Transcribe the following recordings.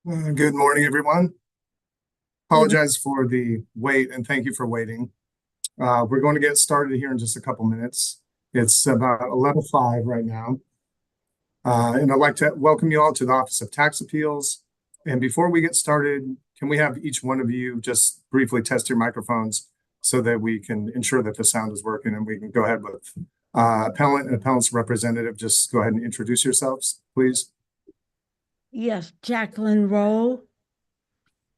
Good morning, everyone. Apologize for the wait and thank you for waiting. We're going to get started here in just a couple minutes. It's about 11:05 right now. And I'd like to welcome you all to the Office of Tax Appeals. And before we get started, can we have each one of you just briefly test your microphones so that we can ensure that the sound is working, and we can go ahead with appellant and appellant's representative. Just go ahead and introduce yourselves, please. Yes, Jacqueline Rowe.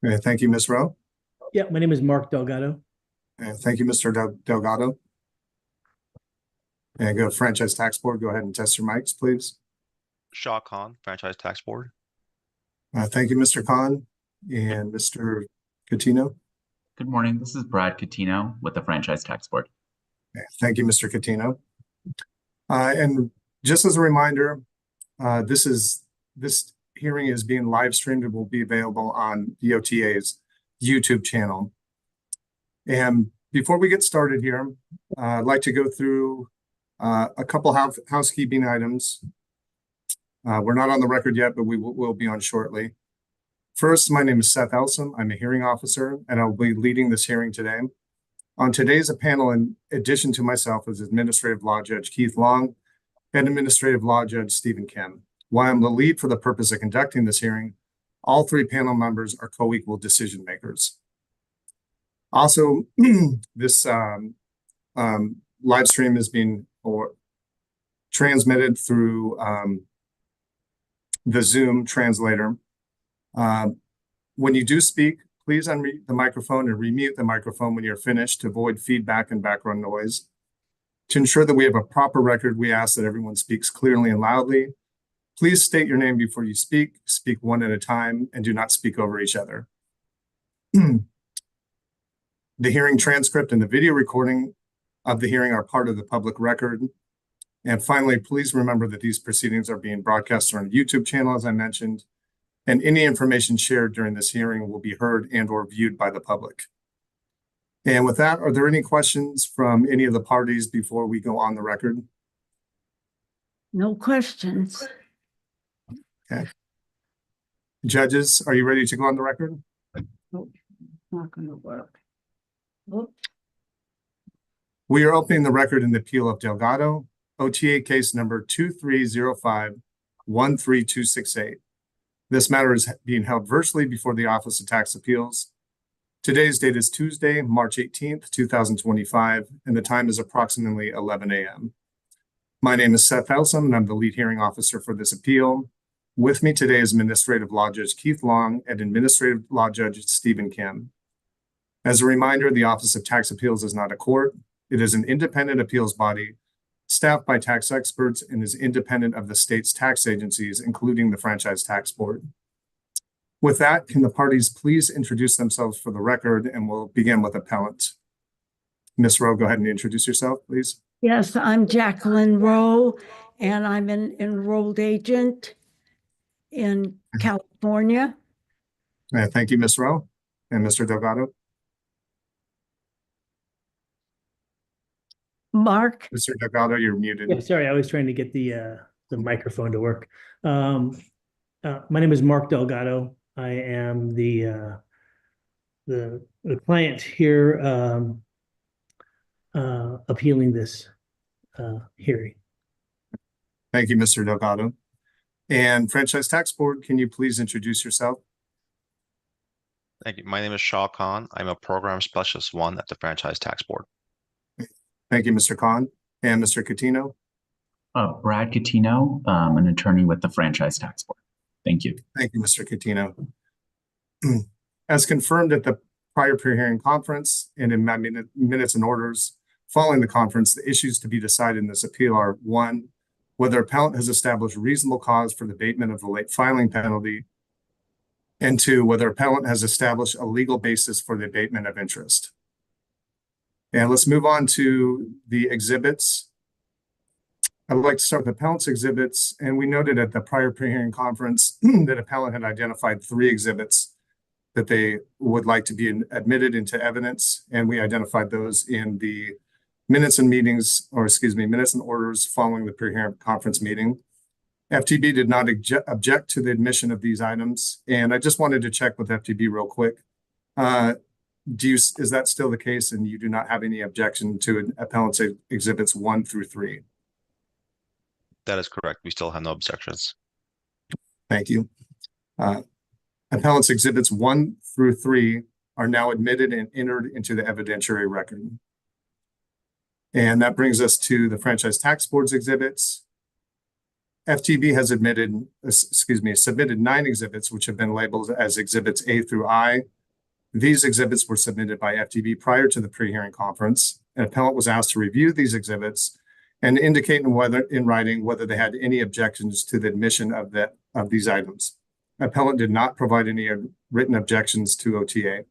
Okay, thank you, Ms. Rowe. Yeah, my name is Mark Delgado. And thank you, Mr. Delgado. And go to Franchise Tax Board. Go ahead and test your mics, please. Shaw Khan, Franchise Tax Board. Thank you, Mr. Khan and Mr. Catino. Good morning. This is Brad Catino with the Franchise Tax Board. Thank you, Mr. Catino. And just as a reminder, this hearing is being live streamed and will be available on the OTA's YouTube channel. And before we get started here, I'd like to go through a couple housekeeping items. We're not on the record yet, but we will be on shortly. First, my name is Seth Elsom. I'm a hearing officer, and I'll be leading this hearing today. On today's panel, in addition to myself, is Administrative Law Judge Keith Long and Administrative Law Judge Stephen Kim. While I'm the lead for the purpose of conducting this hearing, all three panel members are co-equal decision makers. Also, this live stream is being transmitted through the Zoom translator. When you do speak, please unmute the microphone and remute the microphone when you're finished to avoid feedback and background noise. To ensure that we have a proper record, we ask that everyone speaks clearly and loudly. Please state your name before you speak one at a time, and do not speak over each other. The hearing transcript and the video recording of the hearing are part of the public record. And finally, please remember that these proceedings are being broadcast on a YouTube channel, as I mentioned, and any information shared during this hearing will be heard and or viewed by the public. And with that, are there any questions from any of the parties before we go on the record? No questions. Okay. Judges, are you ready to go on the record? Oh, not going to work. Oh. We are opening the record in the appeal of Delgado, OTA case number 2305-13268. This matter is being held virtually before the Office of Tax Appeals. Today's date is Tuesday, March 18th, 2025, and the time is approximately 11 a.m. My name is Seth Elsom, and I'm the lead hearing officer for this appeal. With me today is Administrative Law Judge Keith Long and Administrative Law Judge Stephen Kim. As a reminder, the Office of Tax Appeals is not a court. It is an independent appeals body staffed by tax experts and is independent of the state's tax agencies, including the Franchise Tax Board. With that, can the parties please introduce themselves for the record, and we'll begin with appellant. Ms. Rowe, go ahead and introduce yourself, please. Yes, I'm Jacqueline Rowe, and I'm an enrolled agent in California. Thank you, Ms. Rowe. And Mr. Delgado. Mark. Mr. Delgado, you're muted. Yeah, sorry, I was trying to get the microphone to work. My name is Mark Delgado. I am the client here appealing this hearing. Thank you, Mr. Delgado. And Franchise Tax Board, can you please introduce yourself? Thank you. My name is Shaw Khan. I'm a Program Specialist 1 at the Franchise Tax Board. Thank you, Mr. Khan. And Mr. Catino? Brad Catino, an attorney with the Franchise Tax Board. Thank you. Thank you, Mr. Catino. As confirmed at the prior pre-hearing conference and in my minutes and orders following the conference, the issues to be decided in this appeal are: 1, whether appellant has established reasonable cause for the abatement of the late filing penalty, and 2, whether appellant has established a legal basis for the abatement of interest. And let's move on to the exhibits. I'd like to start with appellant's exhibits, and we noted at the prior pre-hearing conference that appellant had identified 3 exhibits that they would like to be admitted into evidence, and we identified those in the minutes and orders following the pre-hearing conference meeting. FTB did not object to the admission of these items, and I just wanted to check with FTB real quick. Is that still the case, and you do not have any objection to appellant's exhibits 1 through 3? That is correct. We still have no objections. Thank you. Appellant's exhibits 1 through 3 are now admitted and entered into the evidentiary record. And that brings us to the Franchise Tax Board's exhibits. FTB has submitted 9 exhibits, which have been labeled as exhibits A through I. These exhibits were submitted by FTB prior to the pre-hearing conference. An appellant was asked to review these exhibits and indicate in writing whether they had any objections to the admission of these items. Appellant did not provide any written objections to OTA.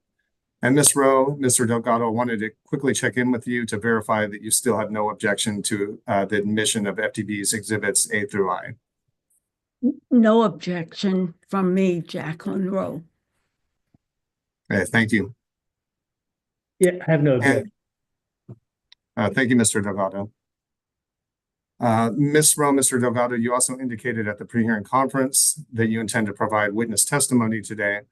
And Ms. Rowe, Mr. Delgado, wanted to quickly check in with you to verify that you still have no objection to the admission of FTB's exhibits A through I. No objection from me, Jacqueline Rowe. Okay, thank you. Yeah, I have no objection. Thank you, Mr. Delgado. Ms. Rowe, Mr. Delgado, you also indicated at the pre-hearing conference that you intend to provide witness testimony today.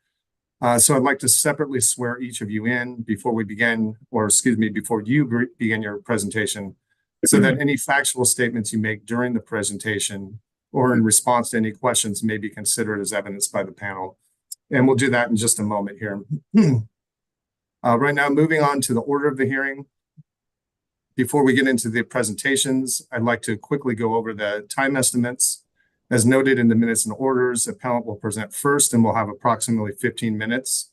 So I'd like to separately swear each of you in before we begin, before you begin your presentation, so that any factual statements you make during the presentation or in response to any questions may be considered as evidence by the panel. And we'll do that in just a moment here. Right now, moving on to the order of the hearing. Before we get into the presentations, I'd like to quickly go over the time estimates. As noted in the minutes and orders, appellant will present first and will have approximately 15 minutes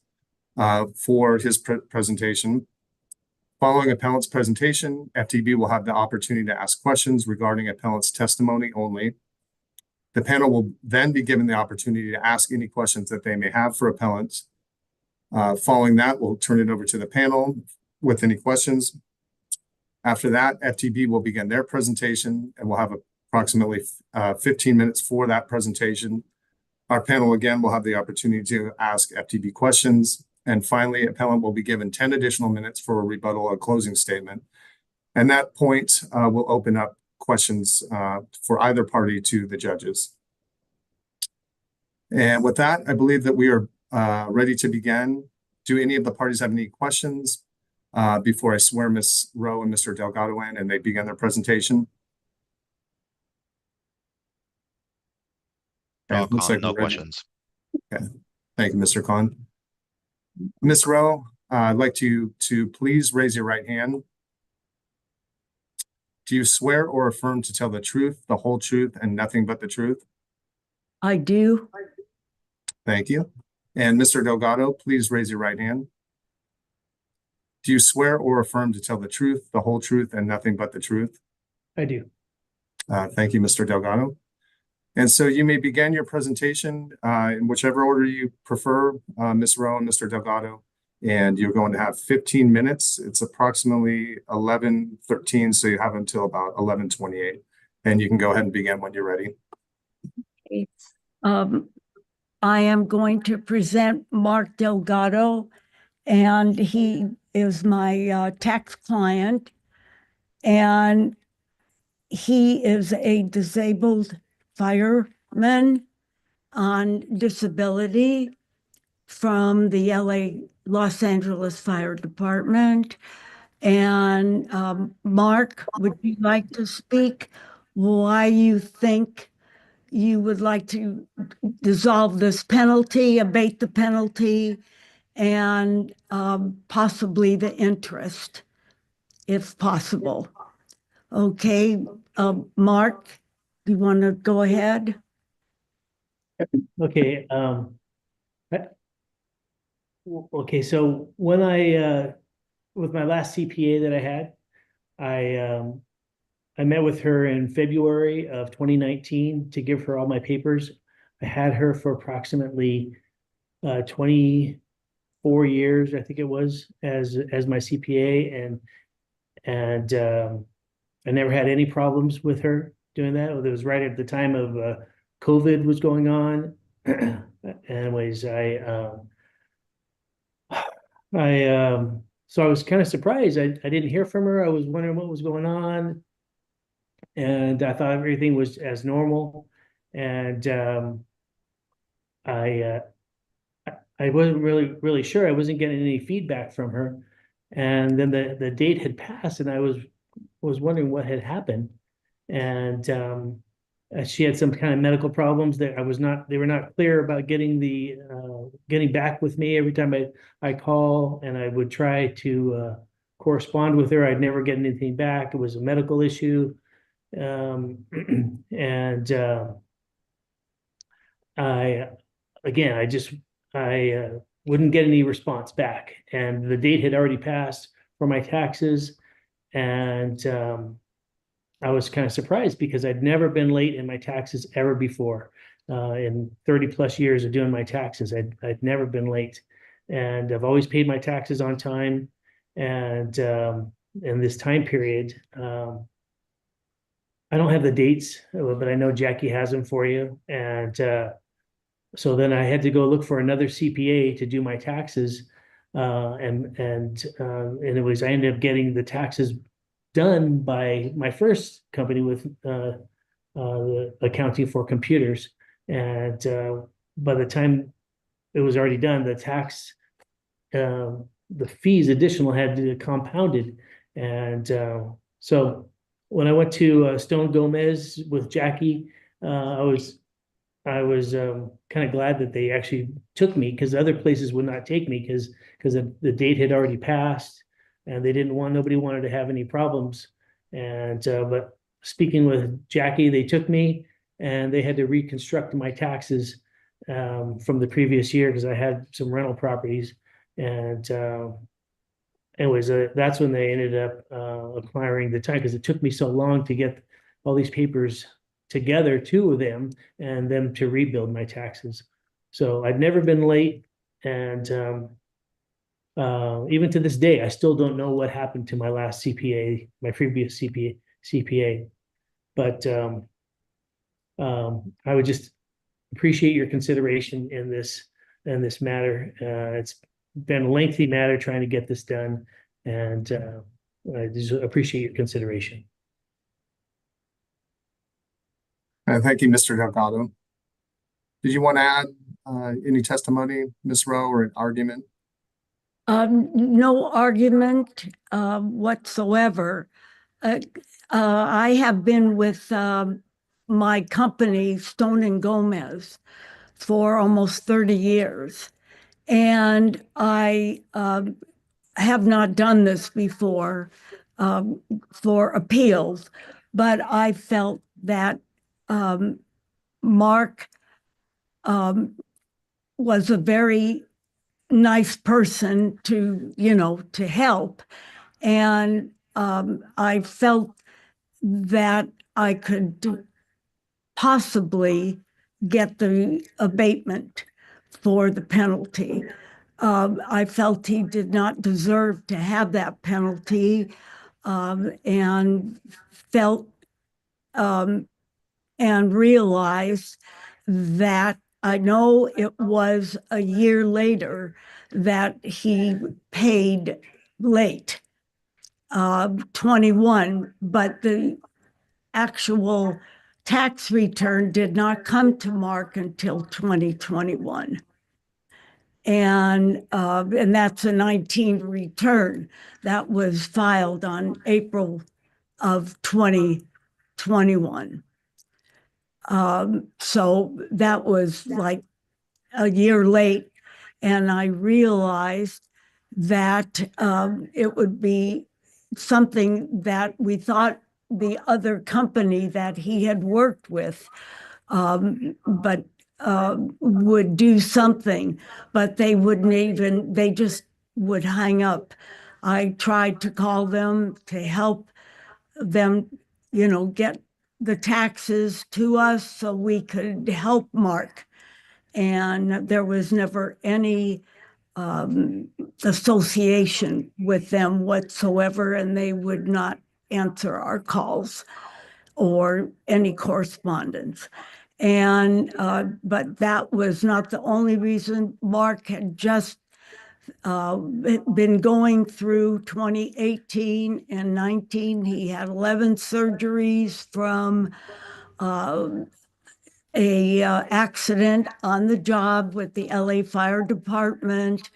for his presentation. Following appellant's presentation, FTB will have the opportunity to ask questions regarding appellant's testimony only. The panel will then be given the opportunity to ask any questions that they may have for appellants. Following that, we'll turn it over to the panel with any questions. After that, FTB will begin their presentation and we'll have approximately 15 minutes for that presentation. Our panel again will have the opportunity to ask FTB questions. And finally, appellant will be given 10 additional minutes for a rebuttal or closing statement. And that point will open up questions for either party to the judges. And with that, I believe that we are ready to begin. Do any of the parties have any questions before I swear Ms. Rowe and Mr. Delgado in and they begin their presentation? No we're ready. questions. Okay. Thank you, Mr. Khan. Ms. Rowe, I'd like you to please raise your right hand. Do you swear or affirm to tell the truth, the whole truth, and nothing but the truth? I do. Thank you. And Mr. Delgado, please raise your right hand. Do you swear or affirm to tell the truth, the whole truth, and nothing but the truth? I do. Thank you, Mr. Delgado. And so you may begin your presentation in whichever order you prefer, Ms. Rowe and Mr. Delgado. And you're going to have 15 minutes. It's approximately 11:13, so you have until about 11:28. And you can go ahead and begin when you're ready. I am going to present Mark Delgado, and he is my tax client. And he is a disabled fireman on disability from the Los Angeles Fire Department. And Mark, would you like to speak why you think you would like to dissolve this penalty, abate the penalty, and possibly the interest, if possible? Okay, Mark, do you want to go ahead? Okay. Okay. So when I, with my last CPA that I had, I met with her in February of 2019 to give her all my papers. I had her for approximately 24 years, I think it was, as my CPA, and I never had any problems with her doing that. It was right at the time of COVID was going on. Anyways, so I was kind of surprised. I didn't hear from her. I was wondering what was going on, and I thought everything was as normal. And I I wasn't really sure. I wasn't getting any feedback from her. And then the date had passed and I was wondering what had happened. And she had some kind of medical problems that they were not clear about getting back with me every time I call, and I would try to correspond with her. I'd never get anything back. It was a medical issue. And I again, I wouldn't get any response back, and the date had already passed for my taxes, and I was kind of surprised because I'd never been late in my taxes ever before. In 30 plus years of doing my taxes, I'd never been late, and I've always paid my taxes on time. And in this time period, I don't have the dates, but I know Jackie has them for you. And so then I had to go look for another CPA to do my taxes. And I ended up getting the taxes done by my first company with accounting for computers. And by the time it was already done, the fees additional had to be compounded. And so when I went to Stone Gomez with Jackie, I was kind of glad that they actually took me, because other places would not take me because the date had already passed and nobody wanted to have any problems. And but speaking with Jackie, they took me and they had to reconstruct my taxes from the previous year because I had some rental properties. And anyways, that's when they ended up acquiring the time, because it took me so long to get all these papers together, two of them, and them to rebuild my taxes. So I've never been late, and even to this day, I still don't know what happened to my last CPA, my previous CPA. But I would just appreciate your consideration in this matter. It's been a lengthy matter trying to get this done, and I just appreciate your consideration. Thank you, Mr. Delgado. Did you want to add any testimony, Ms. Rowe, or an argument? No argument whatsoever. I have been with my company, Stone and Gomez, for almost 30 years. And I have not done this before for appeals, but I felt that Mark was a very nice person to help. And I felt that I could possibly get the abatement for the penalty. I felt he did not deserve to have that penalty, and felt and realized that I know it was a year later that he paid late, 21, but the actual tax return did not come to Mark until 2021. And that's a 19 return that was filed on April of 2021. So that was like a year late, and I realized that it would be something that we thought the other company that he had worked with but would do something, but they wouldn't even, they just would hang up. I tried to call them to help them, get the taxes to us so we could help Mark. And there was never any association with them whatsoever, and they would not answer our calls or any correspondence. And but that was not the only reason. Mark had just been going through 2018 and 19. He had 11 surgeries from a accident on the job with the LA Fire Department.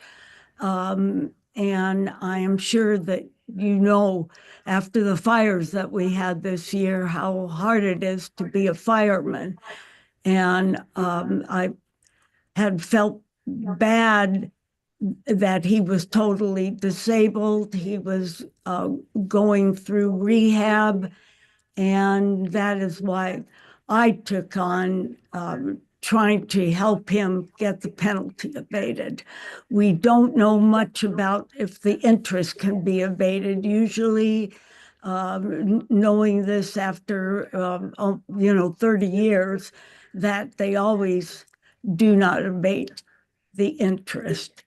And I am sure that you know, after the fires that we had this year, how hard it is to be a fireman. And I had felt bad that he was totally disabled. He was going through rehab. And that is why I took on trying to help him get the penalty abated. We don't know much about if the interest can be abated. Usually, knowing this after 30 years, that they always do not abate the interest.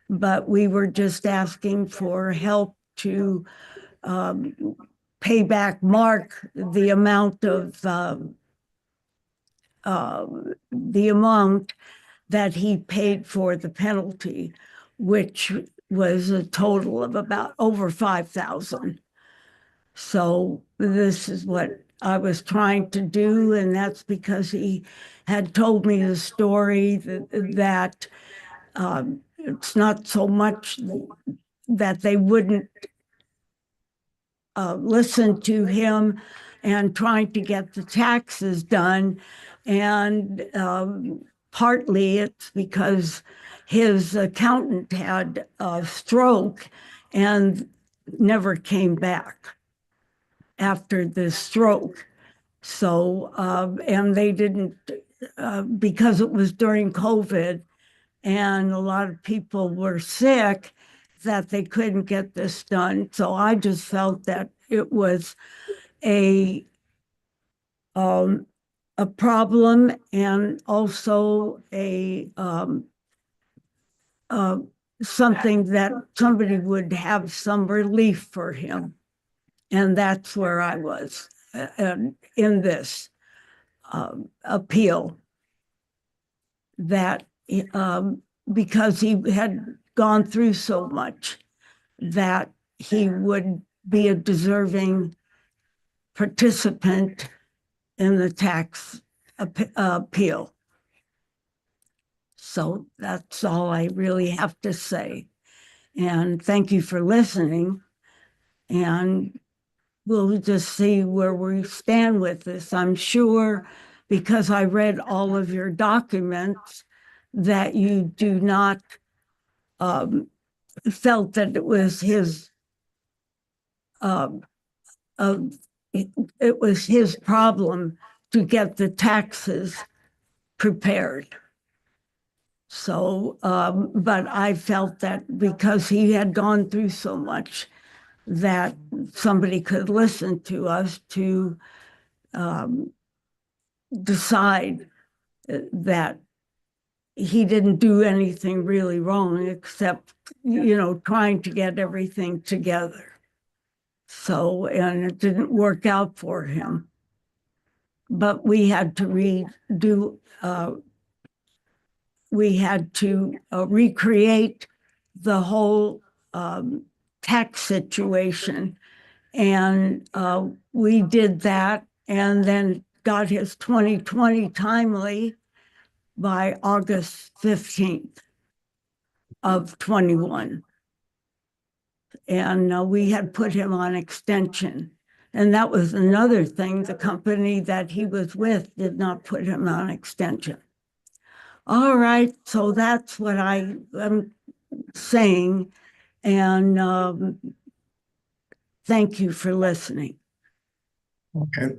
But we were just asking for help to pay back Mark the amount that he paid for the penalty, which was a total of about over 5,000. So this is what I was trying to do, and that's because he had told me the story that it's not so much that they wouldn't listen to him and trying to get the taxes done. And partly it's because his accountant had a stroke and never came back after the stroke. So, and they didn't, because it was during COVID and a lot of people were sick, that they couldn't get this done. So I just felt that it was a problem and also something that somebody would have some relief for him. And that's where I was in this appeal, that because he had gone through so much, that he would be a deserving participant in the tax appeal. So that's all I really have to say. And thank you for listening. And we'll just see where we stand with this. I'm sure, because I read all of your documents, that you do not felt that it was his it was his problem to get the taxes prepared. So, but I felt that because he had gone through so much, that somebody could listen to us to decide that he didn't do anything really wrong except, trying to get everything together. So, and it didn't work out for him. But we had to recreate the whole tax situation. And we did that and then got his 2020 timely by August 15th of 21. And we had put him on extension. And that was another thing. The company that he was with did not put him on extension. All right, so that's what I am saying. And thank you for listening. Okay,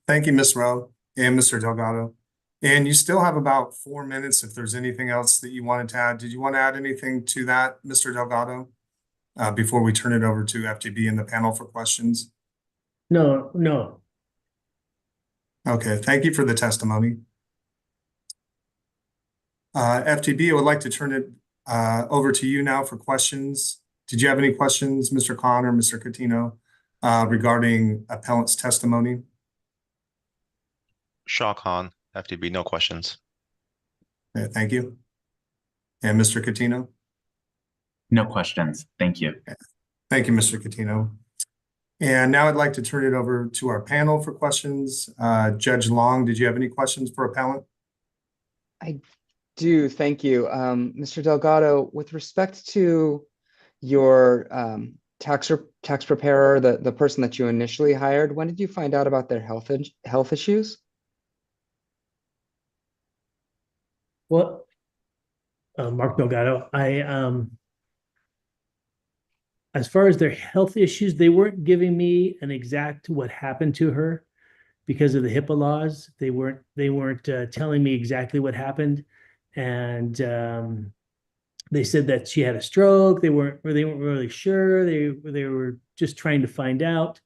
thank you, Ms. Rowe and Mr. Delgado. And you still have about 4 minutes if there's anything else that you wanted to add. Did you want to add anything to that, Mr. Delgado, before we turn it over to FTB and the panel for questions? No. Okay, thank you for the testimony. FTB, I would like to turn it over to you now for questions. Did you have any questions, Mr. Khan or Mr. Coutinho, regarding appellant's testimony? Shaw Khan, FTB, no questions. Okay, thank you. And Mr. Coutinho? No questions. Thank you. Thank you, Mr. Coutinho. And now I'd like to turn it over to our panel for questions. Judge Long, did you have any questions for appellant? I do, thank you. Mr. Delgado, with respect to your tax preparer, the person that you initially hired, when did you find out about their health issues? Well, Mark Delgado, as far as their health issues, they weren't giving me an exact what happened to her because of the HIPAA laws. They weren't telling me exactly what happened, and they said that she had a stroke. They weren't really sure. They were just trying to find out,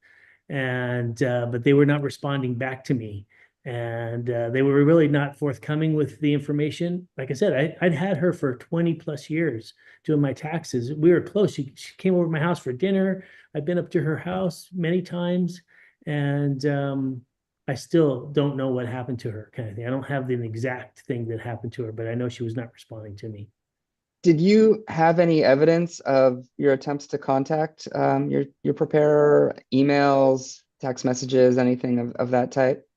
and but they were not responding back to me, and they were really not forthcoming with the information. Like I said, I'd had her for 20 plus years doing my taxes. We were close. She came over to my house for dinner. I've been up to her house many times, and I still don't know what happened to her, kind of thing. I don't have the exact thing that happened to her, but I know she was not responding to me. Did you have any evidence of your attempts to contact your preparer, emails, text messages, anything of that type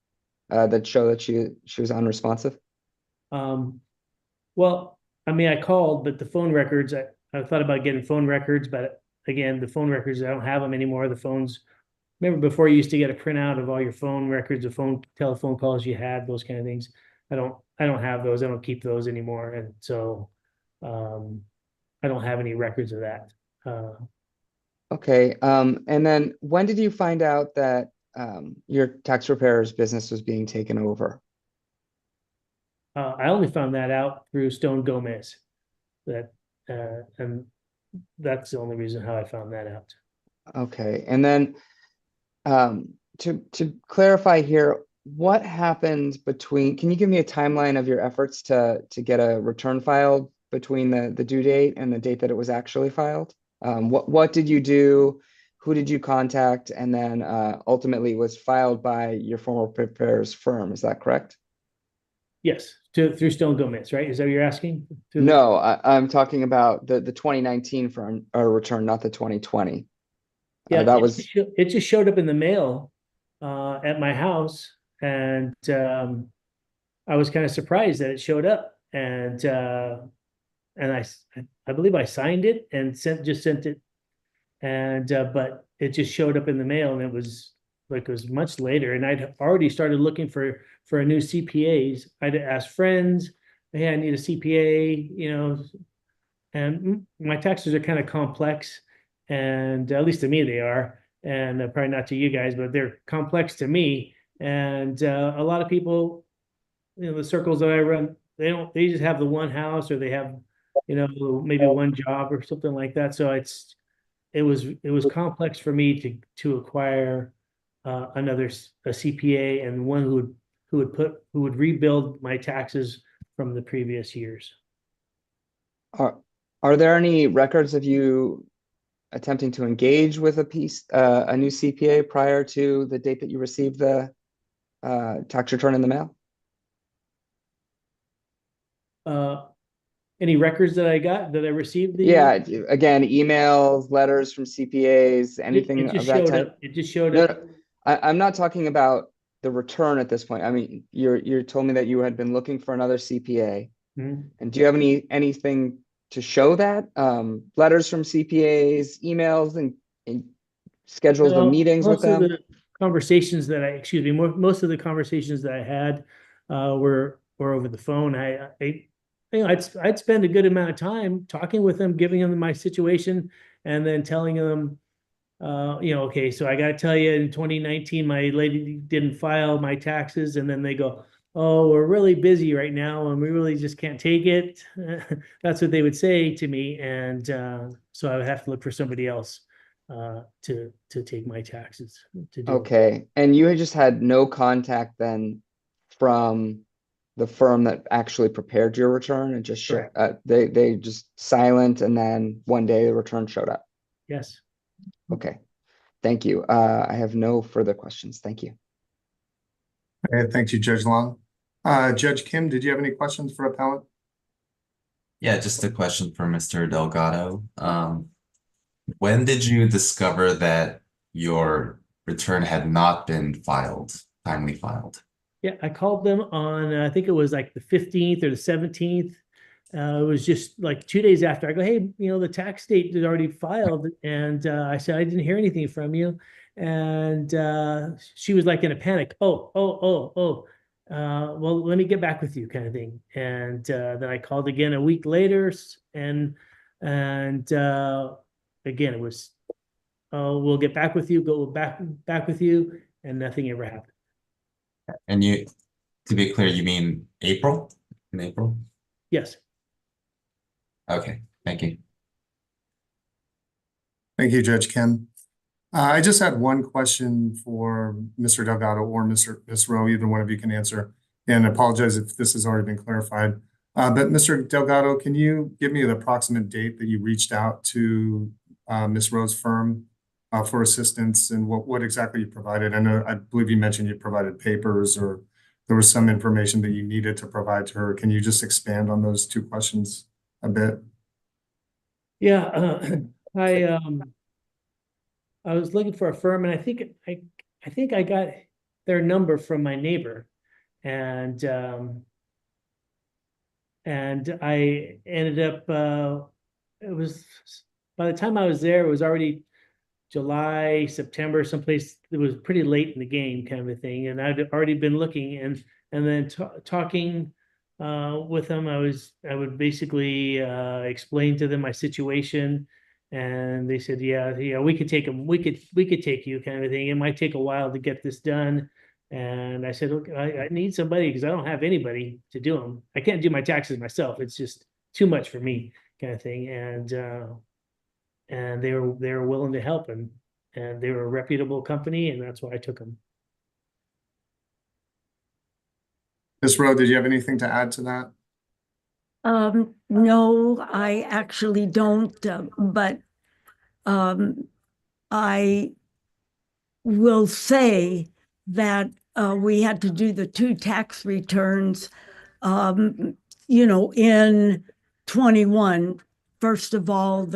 that show that she was unresponsive? Well, I mean, I called, but the phone records, I thought about getting phone records, but again, the phone records, I don't have them anymore. The phones, remember before you used to get a printout of all your phone records, the telephone calls you had, those kind of things. I don't have those. I don't keep those anymore. And so I don't have any records of that. Okay. And then when did you find out that your tax preparer's business was being taken over? I only found that out through Stone Gomez. And that's the only reason how I found that out. Okay. And then to clarify here, what happened can you give me a timeline of your efforts to get a return filed between the due date and the date that it was actually filed? What did you do? Who did you contact? And then ultimately was filed by your former preparer's firm. Is that correct? Yes, through Stone Gomez, right? Is that what you're asking? No, I'm talking about the 2019 firm return, not the 2020. Yeah, that was it just showed up in the mail at my house, and I was kind of surprised that it showed up, and I believe I signed it and sent it, and but it just showed up in the mail, and it was much later, and I'd already started looking for a new CPAs. I'd asked friends, hey, I need a CPA, and my taxes are kind of complex, and at least to me they are, and probably not to you guys, but they're complex to me. And a lot of people, the circles that I run, they just have the one house, or they have, maybe one job or something like that. So it was complex for me to acquire a CPA, and one who would rebuild my taxes from the previous years. Are there any records of you attempting to engage with a new CPA prior to the date that you received the tax return in the mail? Any records that I received? Yeah, again, emails, letters from CPAs, anything of that type? It just showed No, up. I'm not talking about the return at this point. I mean, you told me that you had been looking for another CPA. Mhm. And do you have anything to show that? Letters from CPAs, emails, and schedules of meetings with them? Most of the conversations most of the conversations that I had were over the phone. I'd spend a good amount of time talking with them, giving them my situation, and then telling them, okay, so I got to tell you, in 2019, my lady didn't file my taxes, and then they go, oh, we're really busy right now, and we really just can't take it. That's what they would say to me, and so I would have to look for somebody else to take my taxes to do. Okay, and you had just had no contact then from the firm that actually prepared your return, and just they just silent, and then one day the return showed up. Yes. Okay, thank you. I have no further questions. Thank you. Okay, thank you, Judge Long. Judge Kim, did you have any questions for appellant? Yeah, just a question for Mr. Delgado. When did you discover that your return had not been timely filed. Yeah, I called them on, I think it was like the 15th or the 17th. It was just like 2 days after. I go, hey, the tax date is already filed. And I said, I didn't hear anything from you. And she was like in a panic. Well, let me get back with you, kind of thing. And then I called again a week later, and again, it was, oh, we'll get back with you, go back with you, and nothing ever happened. And to be clear, you mean April? In April? Yes. Okay, thank you. Thank you, Judge Kim. I just had one question for Mr. Delgado or Ms. Rowe, either one of you can answer, and apologize if this has already been clarified. But Mr. Delgado, can you give me the approximate date that you reached out to Ms. Rowe's firm for assistance, and what exactly you provided? I believe you mentioned you provided papers, or there was some information that you needed to provide to her. Can you just expand on those two questions a bit? Yeah, I was looking for a firm, and I think I got their number from my neighbor, and I ended up it was, by the time I was there, it was already July, September, someplace. It was pretty late in the game, kind of a thing, and I'd already been looking, and then talking with them. I would basically explain to them my situation, and they said, yeah, we could take them, we could take you, kind of a thing. It might take a while to get this done. And I said, look, I need somebody, because I don't have anybody to do them. I can't do my taxes myself. It's just too much for me, kind of thing. And they were willing to help, and they were a reputable company, and that's why I took them. Ms. Rowe, did you have anything to add to that? No, I actually don't, but I will say that we had to do the 2 tax returns, in 21. First of all,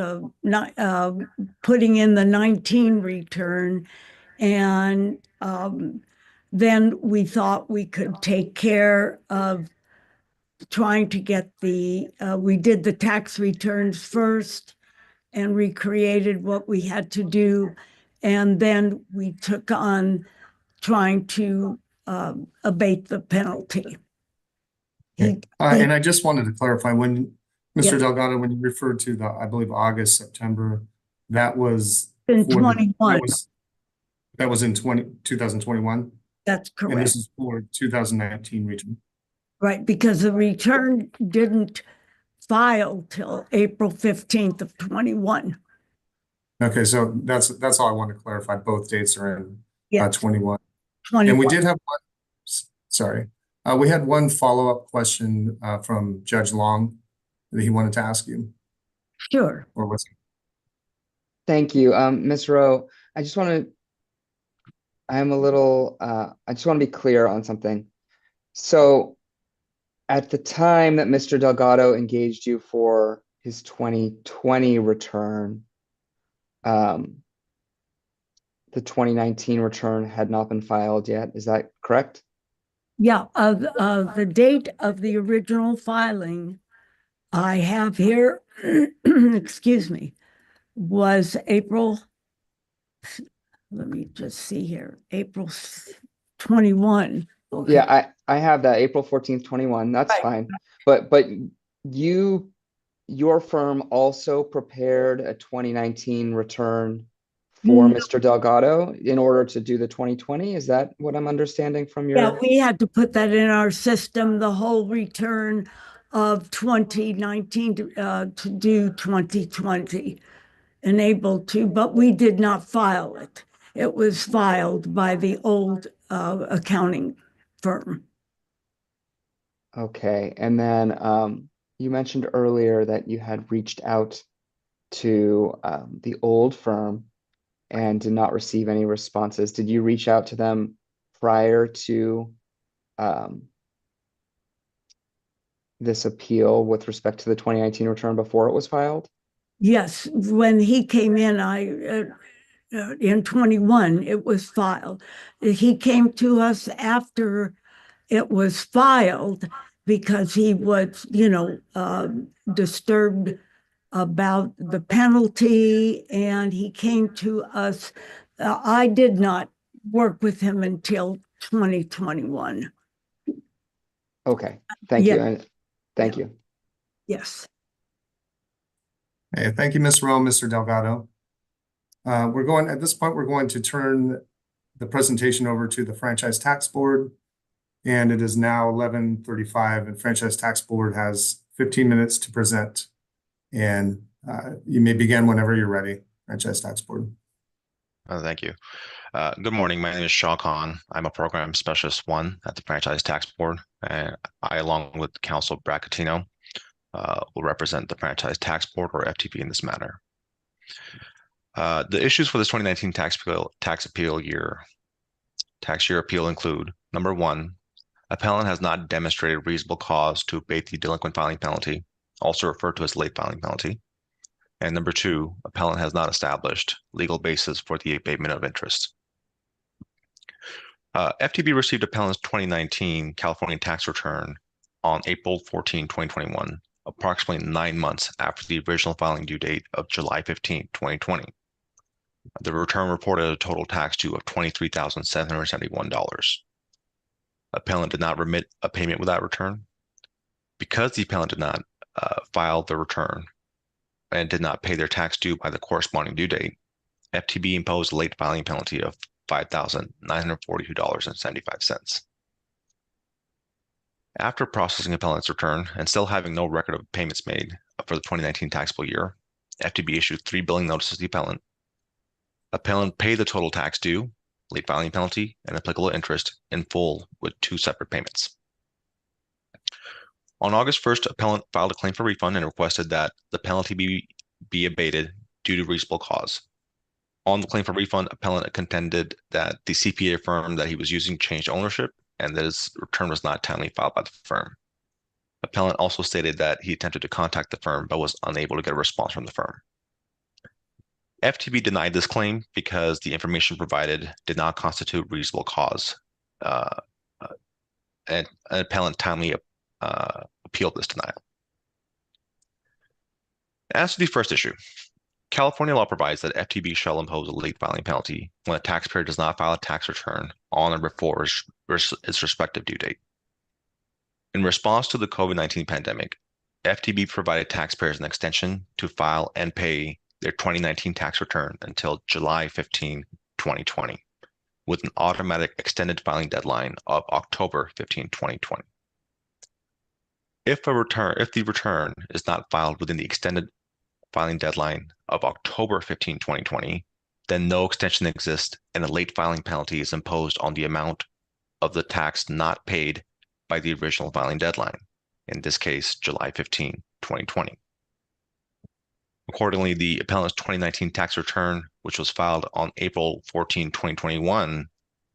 putting in the 19 return, and then we thought we could take care of trying to get we did the tax returns first and recreated what we had to do. And then we took on trying to abate the penalty. And I just wanted to clarify, when Mr. Yes. Delgado, when you referred to I believe August, September, that was In for 21. that was in 2021, That's and correct. this is for 2019 return. Right, because the return didn't file till April 15th of 21. Okay, so that's all I want to clarify. Both dates are in Yes, 21. 21. And we did have one, sorry, we had one follow-up question from Judge Long that he wanted to ask you, Sure. or was it? Thank you. Ms. Rowe, I just want to be clear on something. So at the time that Mr. Delgado engaged you for his 2020 return, the 2019 return had not been filed yet. Is that correct? Yeah, the date of the original filing I have here, excuse me, was April, let me just see here, April 21. Okay. Yeah, I have that April 14th, 21. That's Right. fine. But your firm also prepared a 2019 return for No. Mr. Delgado in order to do the 2020. Is that what I'm understanding from your? Yeah, we had to put that in our system, the whole return of 2019 to do 2020, and able to, but we did not file it. It was filed by the old accounting firm. Okay, and then you mentioned earlier that you had reached out to the old firm and did not receive any responses. Did you reach out to them prior to this appeal with respect to the 2019 return before it was filed? Yes, when he came in, in 21, it was filed. He came to us after it was filed because he was, disturbed about the penalty, and he came to us. I did not work with him until 2021. Okay, thank Yeah. you. And thank you. Yes. Hey, thank you, Ms. Rowe, Mr. Delgado. At this point, we're going to turn the presentation over to the Franchise Tax Board. And it is now 11:35, and Franchise Tax Board has 15 minutes to present. And you may begin whenever you're ready, Franchise Tax Board. Thank you. Good morning. My name is Shaw Khan. I'm a program specialist 1 at the Franchise Tax Board, and I, along with Counsel Brad Catino, will represent the Franchise Tax Board, or FTB, in this matter. The issues for this 2019 tax year appeal include: number 1, appellant has not demonstrated reasonable cause to abate the delinquent filing penalty, also referred to as late filing penalty. And number 2, appellant has not established legal basis for the abatement of interest. FTB received appellant's 2019 California tax return on April 14, 2021, approximately 9 months after the original filing due date of July 15, 2020. The return reported a total tax due of $23,771. Appellant did not remit a payment with that return. Because the appellant did not file the return and did not pay their tax due by the corresponding due date, FTB imposed a late filing penalty of $5,942.75. After processing appellant's return and still having no record of payments made for the 2019 taxable year, FTB issued 3 billing notices to the appellant. Appellant paid the total tax due, late filing penalty, and applicable interest in full with 2 separate payments. On August 1st, appellant filed a claim for refund and requested that the penalty be abated due to reasonable cause. On the claim for refund, appellant contended that the CPA firm that he was using changed ownership and that his return was not timely filed by the firm. Appellant also stated that he attempted to contact the firm but was unable to get a response from the firm. FTB denied this claim because the information provided did not constitute reasonable cause, and an appellant timely appealed this denial. As to the first issue, California law provides that FTB shall impose a late filing penalty when a taxpayer does not file a tax return on or before its respective due date. In response to the COVID-19 pandemic, FTB provided taxpayers an extension to file and pay their 2019 tax return until July 15, 2020, with an automatic extended filing deadline of October 15, 2020. If the return is not filed within the extended filing deadline of October 15, 2020, then no extension exists and a late filing penalty is imposed on the amount of the tax not paid by the original filing deadline, in this case, July 15, 2020. Accordingly, the appellant's 2019 tax return, which was filed on April 14, 2021,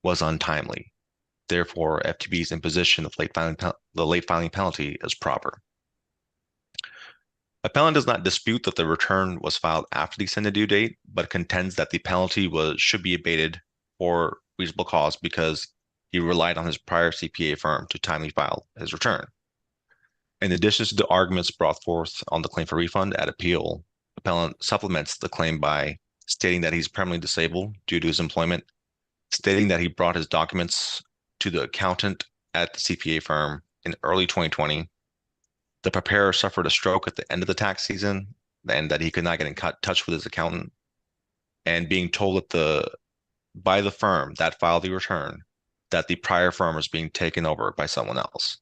was untimely. Therefore, FTB's imposition of the late filing penalty is proper. Appellant does not dispute that the return was filed after the extended due date, but contends that the penalty should be abated for reasonable cause because he relied on his prior CPA firm to timely file his return. In addition to the arguments brought forth on the claim for refund at appeal, appellant supplements the claim by stating that he's permanently disabled due to his employment, stating that he brought his documents to the accountant at the CPA firm in early 2020. The preparer suffered a stroke at the end of the tax season and that he could not get in touch with his accountant, and being told by the firm that filed the return that the prior firm was being taken over by someone else.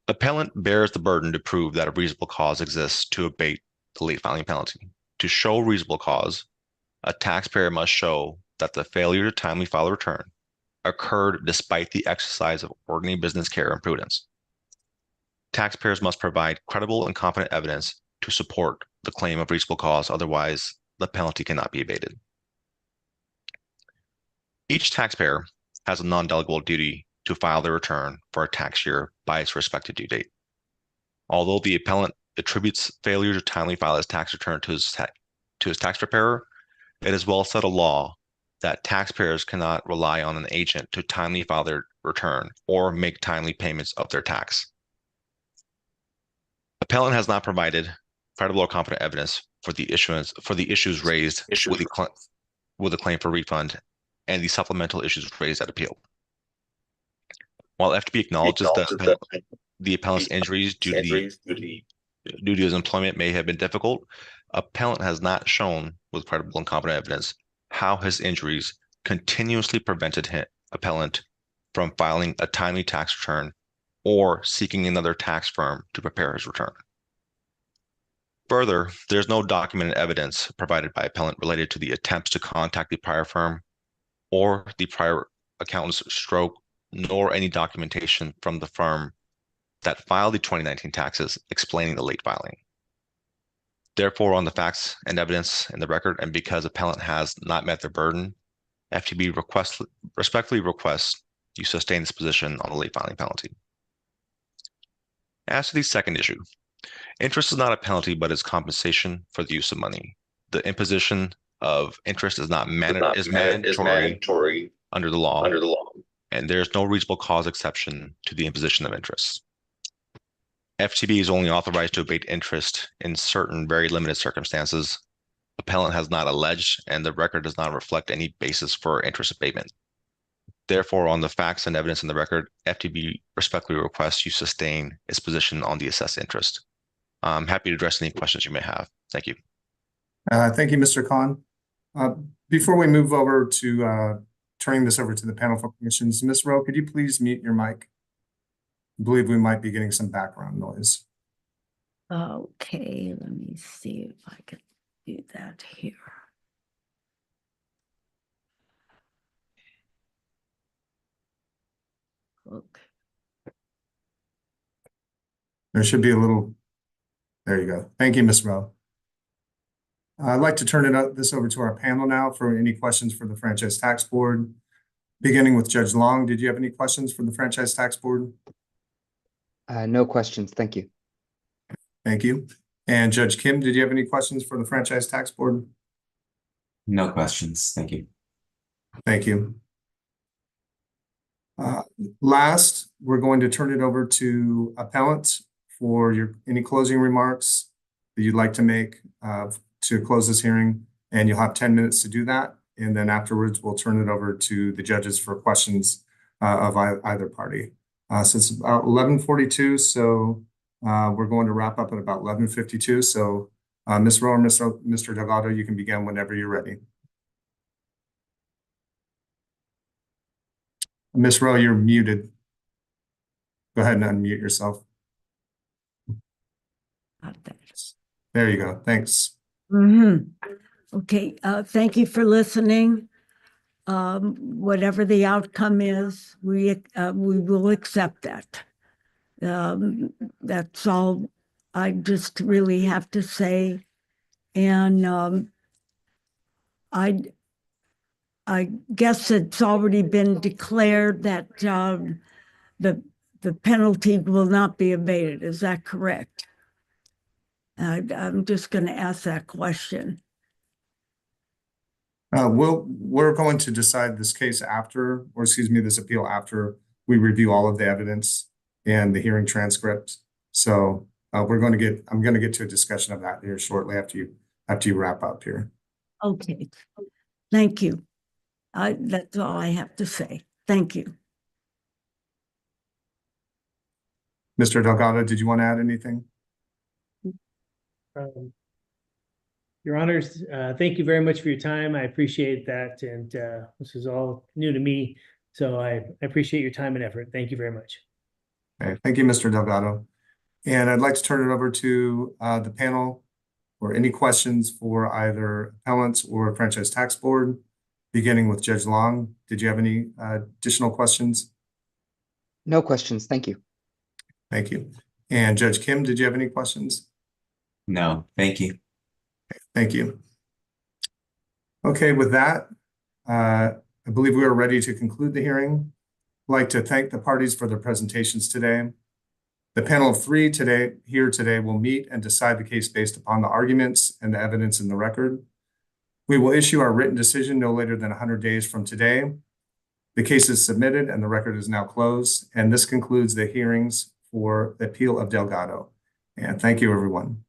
Appellant bears the burden to prove that a reasonable cause exists to abate the late filing penalty. To show reasonable cause, a taxpayer must show that the failure to timely file a return occurred despite the exercise of ordinary business care and prudence. Taxpayers must provide credible and competent evidence to support the claim of reasonable cause, otherwise the penalty cannot be abated. Each taxpayer has a non-delegable duty to file their return for a tax year by its respective due date. Although the appellant attributes failure to timely file his tax return to his tax preparer, It is well settled law that taxpayers cannot rely on an agent to timely file their return or make timely payments of their tax. Appellant has not provided credible or competent evidence for the issues raised with the claim for refund and the supplemental issues raised at appeal. While FTB acknowledges that the appellant's injuries due to his employment may have been difficult, appellant has not shown with credible and competent evidence how his injuries continuously prevented appellant from filing a timely tax return or seeking another tax firm to prepare his return. Further, there's no documented evidence provided by appellant related to the attempts to contact the prior firm or the prior accountant's stroke, nor any documentation from the firm that filed the 2019 taxes explaining the late filing. Therefore, on the facts and evidence in the record, and because appellant has not met their burden, FTB respectfully requests you sustain this position on the late filing penalty. As to the second issue, interest is not a penalty, but is compensation for the use of money. The imposition of interest is mandatory under the law, and there is no reasonable cause exception to the imposition of interest. FTB is only authorized to abate interest in certain very limited circumstances. Appellant has not alleged, and the record does not reflect any basis for interest abatement. Therefore, on the facts and evidence in the record, FTB respectfully requests you sustain its position on the assessed interest. I'm happy to address any questions you may have. Thank you. Thank you, Mr. Khan. Before we move over to turning this over to the panel for questions, Ms. Rowe, could you please mute your mic? I believe we might be getting some background noise. Okay, let me see if I can do that here. Okay. There should be a little, there you go. Thank you, Ms. Rowe. I'd like to turn this over to our panel now for any questions for the Franchise Tax Board. Beginning with Judge Long, did you have any questions for the Franchise Tax Board? No questions. Thank you. Thank you. And Judge Kim, did you have any questions for the Franchise Tax Board? No questions. Thank you. Thank you. Last, we're going to turn it over to appellant for any closing remarks that you'd like to make to close this hearing, and you'll have 10 minutes to do that. And then afterwards, we'll turn it over to the judges for questions of either party. So it's about 11:42, so we're going to wrap up at about 11:52. So Ms. Rowe or Mr. Delgado, you can begin whenever you're ready. Ms. Rowe, you're muted. Go ahead and unmute yourself. There you go. Thanks. Okay, thank you for listening. Whatever the outcome is, we will accept that. That's all I just really have to say. And I guess it's already been declared that the penalty will not be abated. Is that correct? I'm just going to ask that question. We're going to decide this case after, or excuse me, this appeal after we review all of the evidence and the hearing transcript. So I'm going to get to a discussion of that here shortly after you wrap up here. Okay, thank you. That's all I have to say. Thank you. Mr. Delgado, did you want to add anything? Your Honors, thank you very much for your time. I appreciate that. And this is all new to me. So I appreciate your time and effort. Thank you very much. Okay, thank you, Mr. Delgado. And I'd like to turn it over to the panel for any questions for either appellants or Franchise Tax Board, beginning with Judge Long. Did you have any additional questions? No questions. Thank you. Thank you. And Judge Kim, did you have any questions? No, thank you. Thank you. Okay, with that, I believe we are ready to conclude the hearing. I'd like to thank the parties for their presentations today. The panel of three here today will meet and decide the case based upon the arguments and the evidence in the record. We will issue our written decision no later than 100 days from today. The case is submitted and the record is now closed. And this concludes the hearings for the appeal of Delgado. And thank you, everyone.